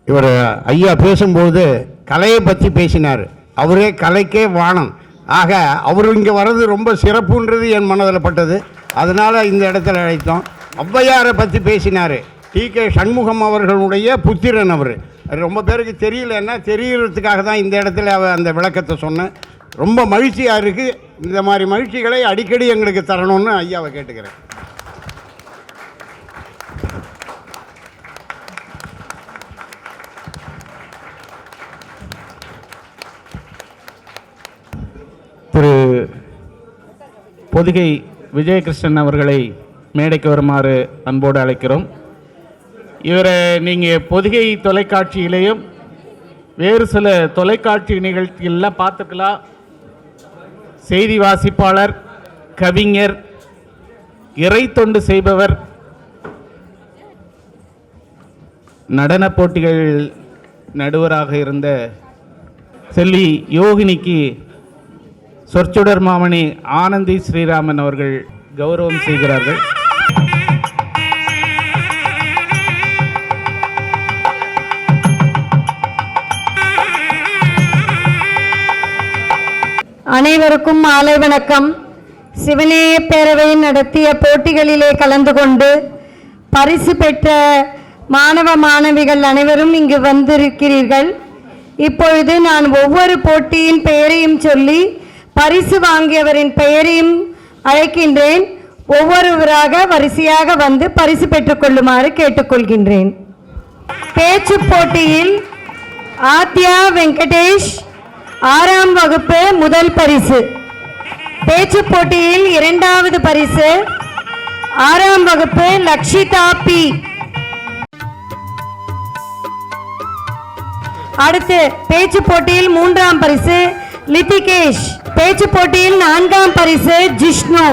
இவர் ஐயா பேசும்போது கலையை பற்றி பேசினார். அவரே கலைக்கே வானம். ஆக அவர் இங்கே வர்றது ரொம்ப சிறப்புன்றது என் மனதில் பட்டது. அதனால் இந்த இடத்துல அழைத்தோம். ஔவையாரை பற்றி பேசினார். டிகே சண்முகம் அவர்களுடைய புத்திரன் அவர். அது ரொம்ப பேருக்கு தெரியலன்னா தெரியறதுக்காக தான் இந்த இடத்துல அந்த விளக்கத்தை சொன்னேன். ரொம்ப மகிழ்ச்சியாக இருக்குது. இந்த மாதிரி மகிழ்ச்சிகளை அடிக்கடி எங்களுக்கு தரணும்னு ஐயாவை கேட்டுக்கிறேன். திரு பொதிகை விஜயகிருஷ்ணன் அவர்களை மேடைக்கு வருமாறு அன்போடு அழைக்கிறோம். இவரை நீங்கள் பொதிகை தொலைக்காட்சியிலேயும் வேறு சில தொலைக்காட்சி நிகழ்ச்சிகளில் பார்த்துக்கலாம். செய்தி வாசிப்பாளர், கவிஞர், இறை தொண்டு செய்பவர், நடன போட்டிகள் நடுவராக இருந்த செல்வி யோகினிக்கு சொற்சுடர் மாமணி ஆனந்தி ஸ்ரீராமன் அவர்கள் கௌரவம் செய்கிறார்கள். அனைவருக்கும் மாலை வணக்கம். சிவநேய பேரவை நடத்திய போட்டிகளிலே கலந்து கொண்டு பரிசு பெற்ற மாணவ மாணவிகள் அனைவரும் இங்கு வந்திருக்கிறீர்கள். இப்பொழுது நான் ஒவ்வொரு போட்டியின் பெயரையும் சொல்லி பரிசு வாங்கியவரின் பெயரையும் அழைக்கின்றேன். ஒவ்வொருவராக வரிசையாக வந்து பரிசு பெற்றுக்கொள்ளுமாறு கேட்டுக்கொள்கின்றேன். பேச்சு போட்டியில் ஆத்யா வெங்கடேஷ் 6ஆம் வகுப்பு முதல் பரிசு. பேச்சு போட்டியில் 2வது பரிசு 6ஆம் வகுப்பு லக்ஷிதா பி. அடுத்து பேச்சு போட்டியில் 3ஆம் பரிசு லிதிகேஷ் பேச்சு போட்டியில் 4ஆம் பரிசு ஜிஷ்ணு.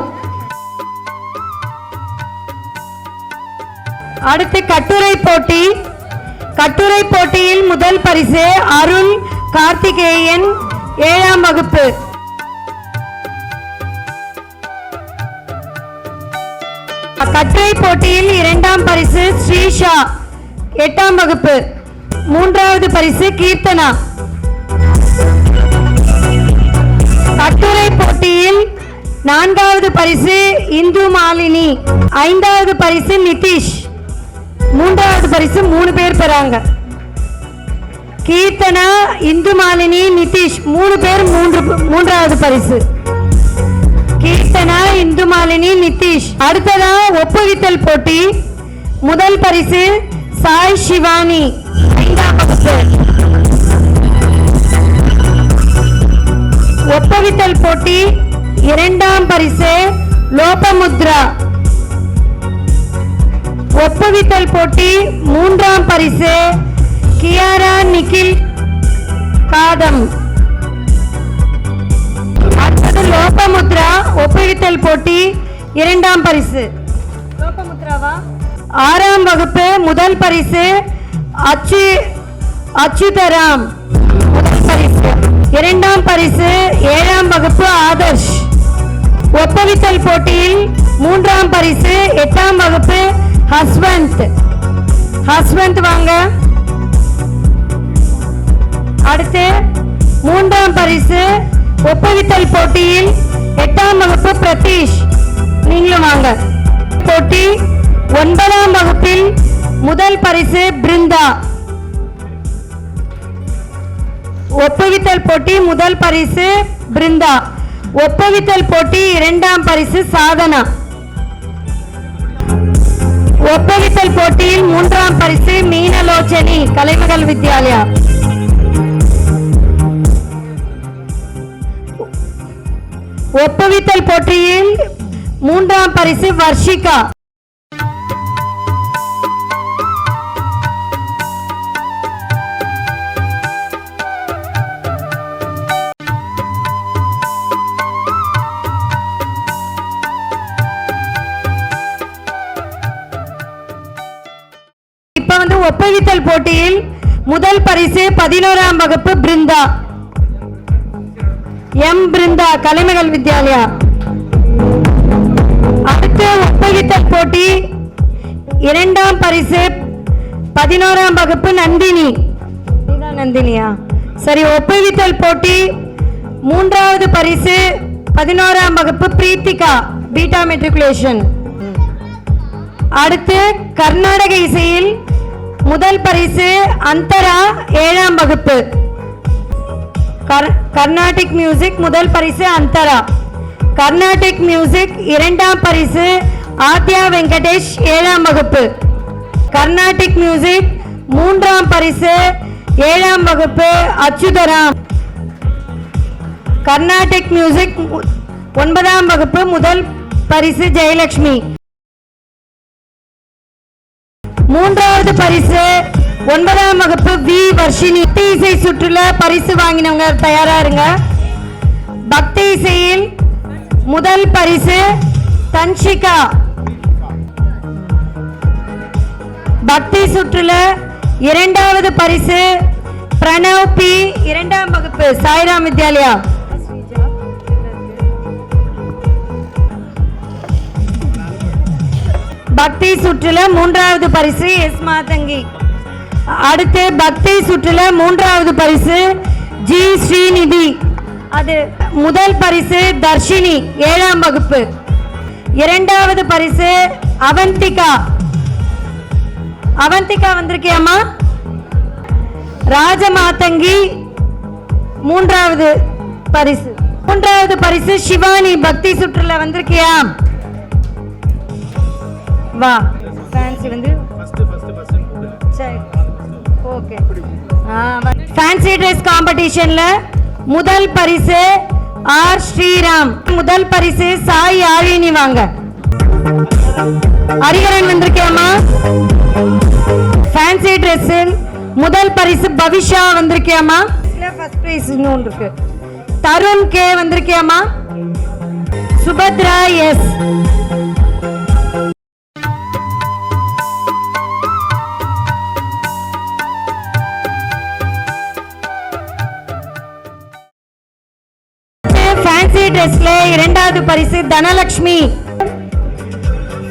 அடுத்து கட்டுரை போட்டி. கட்டுரை போட்டியில் முதல் பரிசு அருள் கார்த்திகேயன் 7ஆம் வகுப்பு. கட்டுரை போட்டியில் 2ஆம் பரிசு ஸ்ரீஷா 8ஆம் வகுப்பு. 3வது பரிசு கீர்த்தனா. கட்டுரை போட்டியில் 4வது பரிசு இந்து மாலினி. 5வது பரிசு நிதிஷ். 3வது பரிசு 3 பேர் பெறாங்க. கீர்த்தனா, இந்து மாலினி, நிதிஷ் 3 பேர் 3வது பரிசு. கீர்த்தனா, இந்து மாலினி, நிதிஷ். அடுத்ததா ஒப்புவித்தல் போட்டி. முதல் பரிசு சாய் சிவானி 5ஆம் வகுப்பு. ஒப்புவித்தல் போட்டி 2ஆம் பரிசு லோபமுத்ரா. ஒப்புவித்தல் போட்டி 3ஆம் பரிசு கியாரா நிகில் காதம். அடுத்தது லோபமுத்ரா. ஒப்புவித்தல் போட்டி 2ஆம் பரிசு லோபமுத்ராவா 6ஆம் வகுப்பு. முதல் பரிசு அச்சுதராம் முதல் பரிசு. 2ஆம் பரிசு 7ஆம் வகுப்பு ஆதர்ஷ். ஒப்புவித்தல் போட்டியில் 3ஆம் பரிசு 8ஆம் வகுப்பு ஹஸ்வந்த். ஹஸ்வந்த் வாங்க. அடுத்து 3ஆம் பரிசு ஒப்புவித்தல் போட்டியில் 8ஆம் வகுப்பு பிரதீஷ். நீங்களும் வாங்க. போட்டி 9ஆம் வகுப்பில் முதல் பரிசு பிருந்தா. ஒப்புவித்தல் போட்டி முதல் பரிசு பிருந்தா. ஒப்புவித்தல் போட்டி 2ஆம் பரிசு சாதனா. ஒப்புவித்தல் போட்டியில் 3ஆம் பரிசு மீனலோச்சனி கலைமகள் வித்யாலயா. ஒப்புவித்தல் போட்டியில் 3ஆம் பரிசு வர்ஷிகா. இப்ப ஒப்புவித்தல் போட்டியில் முதல் பரிசு 11ஆம் வகுப்பு பிருந்தா. எம் பிருந்தா கலைமகள் வித்யாலயா. அடுத்து ஒப்புவித்தல் போட்டி 2ஆம் பரிசு 11ஆம் வகுப்பு நந்தினி. நந்தினியா சரி. ஒப்புவித்தல் போட்டி 3வது பரிசு 11ஆம் வகுப்பு பிரீத்திகா பீட்டா மெட்ரிகுலேஷன். அடுத்து கர்நாடக இசையில் முதல் பரிசு அந்தரா 7ஆம் வகுப்பு. கர்நாடிக் மியூசிக் முதல் பரிசு அந்தரா. கர்நாடிக் மியூசிக் 2ஆம் பரிசு ஆத்யா வெங்கடேஷ் 7ஆம் வகுப்பு. கர்நாடிக் மியூசிக் 3ஆம் பரிசு 7ஆம் வகுப்பு அச்சுதராம். கர்நாடிக் மியூசிக் 9ஆம் வகுப்பு முதல் பரிசு ஜெயலட்சுமி. 3வது பரிசு 9ஆம் வகுப்பு வி வர்ஷினி. பக்தி இசை சுற்றுல பரிசு வாங்கினவங்க தயாரா இருங்க. பக்தி இசையில் முதல் பரிசு தன்ஷிகா. பக்தி சுற்றுல 2வது பரிசு பிரணவ் பி 2ஆம் வகுப்பு சாய்ராம் வித்யாலயா. பக்தி சுற்றுல 3வது பரிசு எஸ் மாதங்கி. அடுத்து பக்தி சுற்றுல 3வது பரிசு ஜி ஸ்ரீநிதி. அது முதல் பரிசு தர்ஷினி 7ஆம் வகுப்பு. 2வது பரிசு அவந்திகா. அவந்திகா வந்திருக்கியாமா? ராஜமாதங்கி 3வது பரிசு. 3வது பரிசு சிவானி பக்தி சுற்றுல வந்திருக்கியா? வா. ஃபேன்சி சரி ஓகே. ஃபேன்சி ட்ரெஸ் காம்படிஷன்ல முதல் பரிசு ஆர் ஸ்ரீராம். முதல் பரிசு சாய் யாழினி. வாங்க. ஹரிகரன் வந்திருக்கியாமா? ஃபேன்சி ட்ரெஸ்ஸில் முதல் பரிசு பவிஷா வந்திருக்கியாமா? ஃபர்ஸ்ட் பிரைஸ் இன்னொன்று இருக்கு. தருண் கே வந்திருக்கியாமா? சுபத்ரா எஸ். ஃபேன்சி ட்ரெஸ்ல இரண்டாவது பரிசு தனலட்சுமி.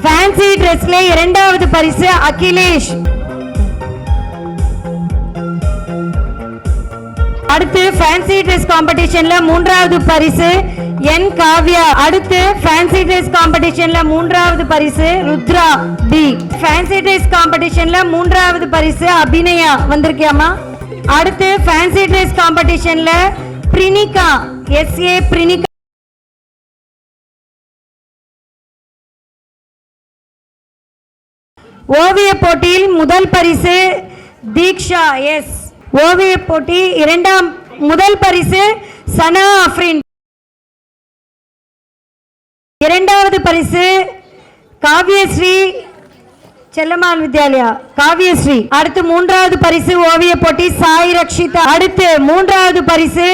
ஃபேன்சி ட்ரெஸ்ல இரண்டாவது பரிசு அகிலேஷ். அடுத்து ஃபேன்சி ட்ரெஸ் காம்படிஷன்ல மூன்றாவது பரிசு என் காவ்யா. அடுத்து ஃபேன்சி ட்ரெஸ் காம்படிஷன்ல மூன்றாவது பரிசு ருத்ரா பி. ஃபேன்சி ட்ரெஸ் காம்படிஷன்ல மூன்றாவது பரிசு அபிநயா வந்திருக்கியாமா? அடுத்து ஃபேன்சி ட்ரெஸ் காம்படிஷன்ல பிரினிகா எஸ்.ஏ. பிரினிகா. ஓவிய போட்டியில் முதல் பரிசு தீக்ஷா எஸ். ஓவிய போட்டி முதல் பரிசு சனா அஃப்ரின். இரண்டாவது பரிசு காவியஸ்ரீ செல்லம்மாள் வித்யாலயா காவியஸ்ரீ. அடுத்து மூன்றாவது பரிசு ஓவிய போட்டி சாய் ரக்ஷிதா. அடுத்து மூன்றாவது பரிசு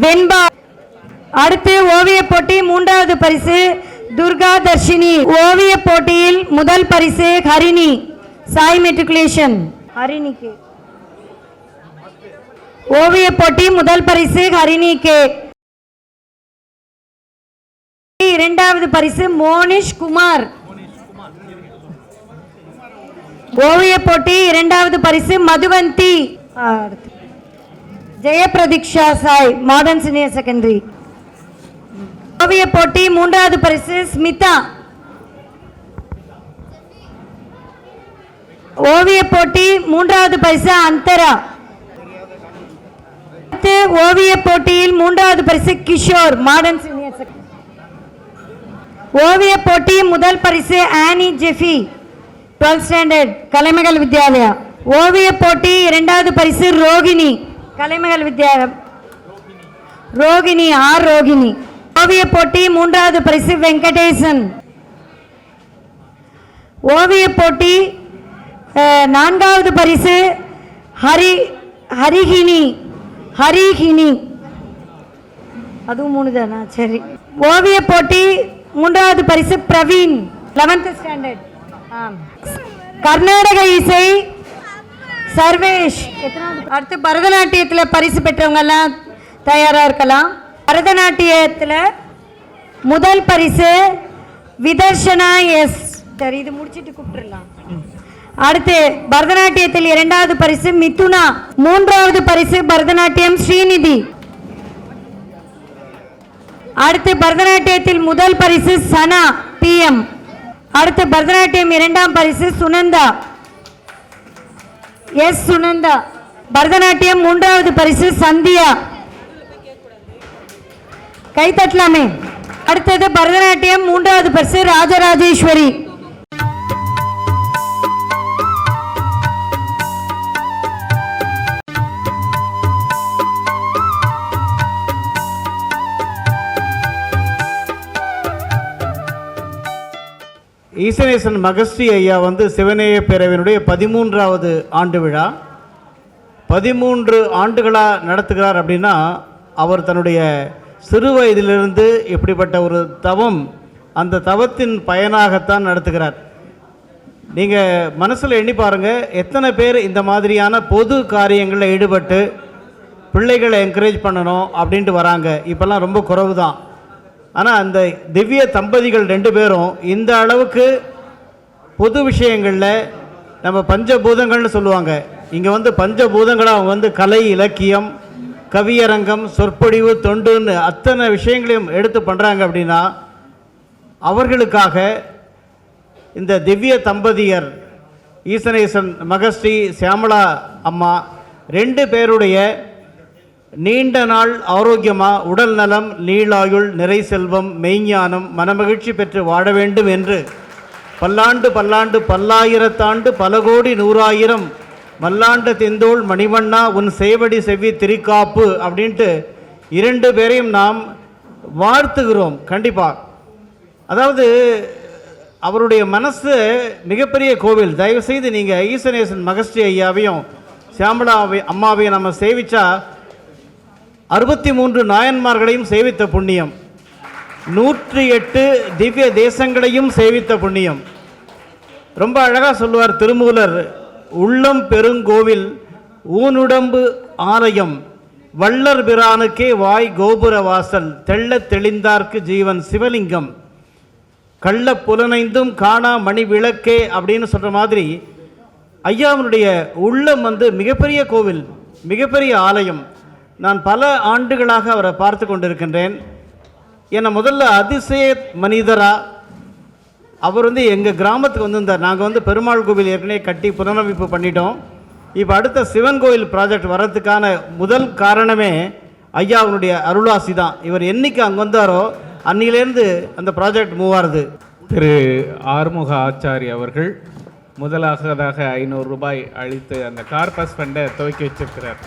வெண்பா. அடுத்து ஓவிய போட்டி மூன்றாவது பரிசு துர்கா தர்ஷினி. ஓவிய போட்டியில் முதல் பரிசு ஹரிணி சாய் மெட்ரிகுலேஷன் ஹரிணிக்கு. ஓவிய போட்டி முதல் பரிசு ஹரிணிக்கு. இரண்டாவது பரிசு மோனிஷ் குமார். ஓவிய போட்டி இரண்டாவது பரிசு Madhuvanthi. Jayapratheeksha Sai modern senior secondary. ஓவிய போட்டி மூன்றாவது பரிசு ஸ்மிதா. ஓவிய போட்டி மூன்றாவது பரிசு அந்தரா. ஓவிய போட்டியில் மூன்றாவது பரிசு கிஷோர் மாடர்ன் சீனியர் செகண்டரி. ஓவிய போட்டி முதல் பரிசு ஆனி ஜெஃபி 12th ஸ்டாண்டர்ட் கலைமகள் வித்யாலயா. ஓவிய போட்டி இரண்டாவது பரிசு ரோகிணி கலைமகள் வித்யாலயா ரோகிணி ஆர் ரோகிணி. ஓவிய போட்டி மூன்றாவது பரிசு வெங்கடேசன். ஓவிய போட்டி நான்காவது பரிசு ஹரிஹினி ஹரிஹினி. அதுவும் 3 தானா? சரி. ஓவிய போட்டி மூன்றாவது பரிசு பிரவீன் 11th ஸ்டாண்டர்ட். கர்நாடக இசை சர்வேஷ். அடுத்து பரதநாட்டியத்தில் பரிசு பெற்றவங்க எல்லாம் தயாரா இருக்கலாம். பரதநாட்டியத்தில் முதல் பரிசு விதர்ஷனா எஸ். சரி, இது முடிச்சிட்டு கூப்பிட்டுலாம். அடுத்து பரதநாட்டியத்தில் இரண்டாவது பரிசு மிதுனா. மூன்றாவது பரிசு பரதநாட்டியம் ஸ்ரீநிதி. அடுத்து பரதநாட்டியத்தில் முதல் பரிசு சனா PM. அடுத்து பரதநாட்டியம் இரண்டாம் பரிசு சுனந்தா எஸ். சுனந்தா. பரதநாட்டியம் மூன்றாவது பரிசு சந்தியா. கைத்தட்டலாமே. அடுத்தது பரதநாட்டியம் மூன்றாவது பரிசு ராஜராஜேஸ்வரி. ஈசனேசன் மகஸ்ரீ ஐயா வந்து சிவநேய பேரவையினுடைய 13வது ஆண்டு விழா 13 ஆண்டுகளாக நடத்துகிறார். அப்படின்னா அவர் தன்னுடைய சிறு வயதிலிருந்து எப்படிப்பட்ட ஒரு தவம், அந்த தவத்தின் பயனாகத்தான் நடத்துகிறார். நீங்கள் மனசில் எண்ணி பாருங்கள், எத்தனை பேர் இந்த மாதிரியான பொது காரியங்களில் ஈடுபட்டு பிள்ளைகளை என்கரேஜ் பண்ணணும் அப்படின்ட்டு வராங்க. இப்போல்லாம் ரொம்ப குறைவு தான். ஆனால் அந்த திவ்ய தம்பதிகள் 2 பேரும் இந்த அளவுக்கு பொது விஷயங்களில், நம்ம பஞ்சபூதங்கள்னு சொல்லுவாங்க, இங்கே வந்து பஞ்சபூதங்களாக அவங்க வந்து கலை, இலக்கியம், கவியரங்கம், சொற்பொழிவு, தொண்டுன்னு அத்தனை விஷயங்களையும் எடுத்து பண்ணுறாங்க. அப்படின்னா அவர்களுக்காக இந்த திவ்ய தம்பதியர் ஈசனேசன் மகஸ்ரீ சியாமளா அம்மா 2 பேருடைய நீண்ட நாள் ஆரோக்கியமாக உடல் நலம், நீளாயுள், நிறை செல்வம், மெய்ஞானம், மனமகிழ்ச்சி பெற்று வாழ வேண்டும் என்று பல்லாண்டு பல்லாண்டு பல்லாயிரத்தாண்டு பல கோடி 100,000 மல்லாண்ட தெந்தோள் மணிவண்ணா உன் சேவடி செவ்வி திரிக்காப்பு அப்படின்ட்டு 2 பேரையும் நாம் வாழ்த்துகிறோம். கண்டிப்பாக. அதாவது அவருடைய மனசு மிகப்பெரிய கோவில். தயவுசெய்து நீங்கள் ஈசனேசன் மகஸ்ரீ ஐயாவையும் சியாமளா அம்மாவையும் நம்ம சேவிச்சா 63 நாயன்மார்களையும் சேவித்த புண்ணியம், 108 திவ்ய தேசங்களையும் சேவித்த புண்ணியம். ரொம்ப அழகாக சொல்லுவார் திருமூலர், உள்ளம் பெருங்கோவில் ஊனுடம்பு ஆலயம், வள்ளர் பிரானுக்கே வாய் கோபுர வாசல், தெள்ளத் தெளிந்தார்க்கு ஜீவன் சிவலிங்கம், கள்ள புலனைந்தும் காணா மணி விளக்கே அப்படின்னு சொல்கிற மாதிரி ஐயாவினுடைய உள்ளம் வந்து மிகப்பெரிய கோவில், மிகப்பெரிய ஆலயம். நான் பல ஆண்டுகளாக அவரை பார்த்து கொண்டிருக்கின்றேன். என்னை முதல்ல அதிசய மனிதராக அவர் வந்து எங்கள் கிராமத்துக்கு வந்திருந்தார். நாங்கள் வந்து பெருமாள் கோவில் ஏற்கனவே கட்டி புனரமைப்பு பண்ணிட்டோம். இப்போ அடுத்த சிவன் கோயில் ப்ராஜெக்ட் வர்றதுக்கான முதல் காரணமே ஐயாவுடைய அருளாசி தான். இவர் என்னைக்கு அங்கே வந்தாரோ அன்னிலேருந்து அந்த ப்ராஜெக்ட் மூவ் ஆகுது. திரு ஆறுமுக ஆச்சாரி அவர்கள் முதலாவதாக 500 ரூபாய் அளித்து அந்த கார்பஸ் ஃபண்டை துவக்கி வச்சிருக்கிறார்.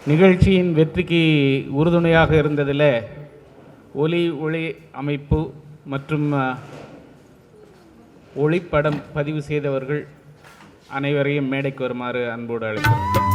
நிகழ்ச்சியின் வெற்றிக்கு உறுதுணையாக இருந்ததில் ஒளி அமைப்பு மற்றும் ஒளிப்படம் பதிவு செய்தவர்கள் அனைவரையும் மேடைக்கு வருமாறு அன்போடு அழைக்கிறோம்.